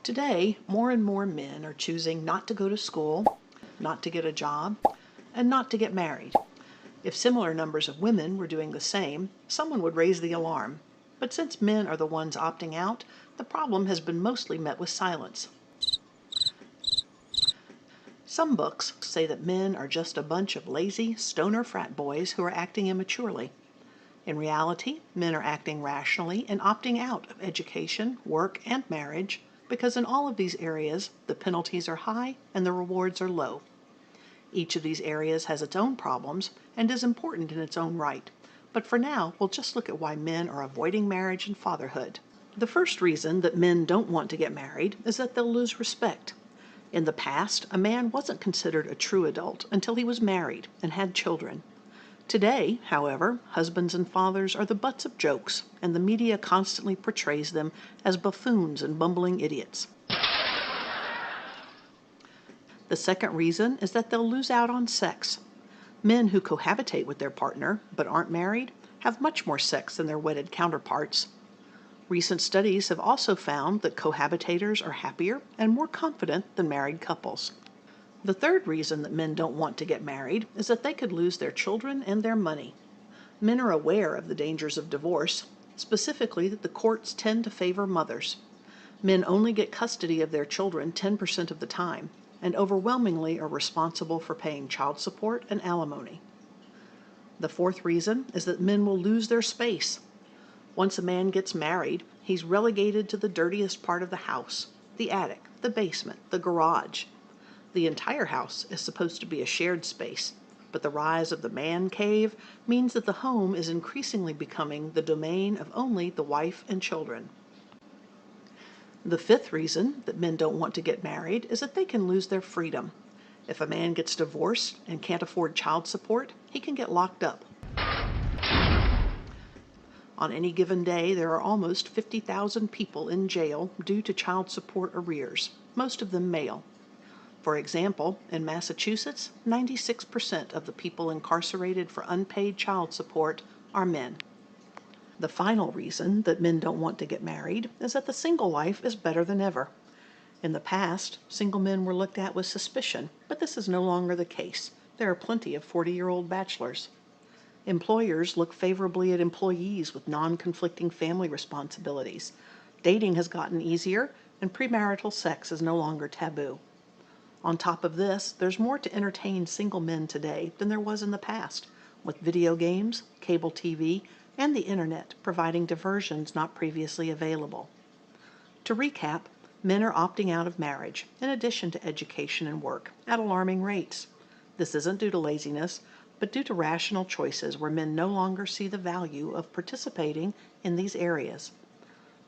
Today, more and more men are choosing not to go to school, not to get a job, and not to get married. If similar numbers of women were doing the same, someone would raise the alarm. But since men are the ones opting out, the problem has been mostly met with silence. Some books say that men are just a bunch of lazy, stoner frat boys who are acting immaturely. In reality, men are acting rationally and opting out of education, work, and marriage because in all of these areas, the penalties are high and the rewards are low. Each of these areas has its own problems and is important in its own right. But for now, we'll just look at why men are avoiding marriage and fatherhood. The first reason that men don't want to get married is that they'll lose respect. In the past, a man wasn't considered a true adult until he was married and had children. Today, however, husbands and fathers are the butts of jokes, and the media constantly portrays them as buffoons and bumbling idiots. The second reason is that they'll lose out on sex. Men who cohabitate with their partner but aren't married have much more sex than their wedded counterparts. Recent studies have also found that cohabitators are happier and more confident than married couples. The third reason that men don't want to get married is that they could lose their children and their money. Men are aware of the dangers of divorce, specifically that the courts tend to favor mothers. Men only get custody of their children 10% of the time, and overwhelmingly are responsible for paying child support and alimony. The fourth reason is that men will lose their space. Once a man gets married, he's relegated to the dirtiest part of the house, the attic, the basement, the garage. The entire house is supposed to be a shared space, but the rise of the man cave means that the home is increasingly becoming the domain of only the wife and children. The fifth reason that men don't want to get married is that they can lose their freedom. If a man gets divorced and can't afford child support, he can get locked up. On any given day, there are almost 50,000 people in jail due to child support arrears, most of them male. For example, in Massachusetts, 96% of the people incarcerated for unpaid child support are men. The final reason that men don't want to get married is that the single life is better than ever. In the past, single men were looked at with suspicion, but this is no longer the case. There are plenty of 40-year-old bachelors. Employers look favorably at employees with non-conflicting family responsibilities. Dating has gotten easier, and premarital sex is no longer taboo. On top of this, there's more to entertain single men today than there was in the past, with video games, cable TV, and the internet providing diversions not previously available. To recap, men are opting out of marriage, in addition to education and work, at alarming rates. This isn't due to laziness, but due to rational choices where men no longer see the value of participating in these areas.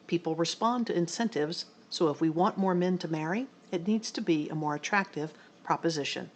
People respond to incentives, so if we want more men to marry, it needs to be a more attractive proposition.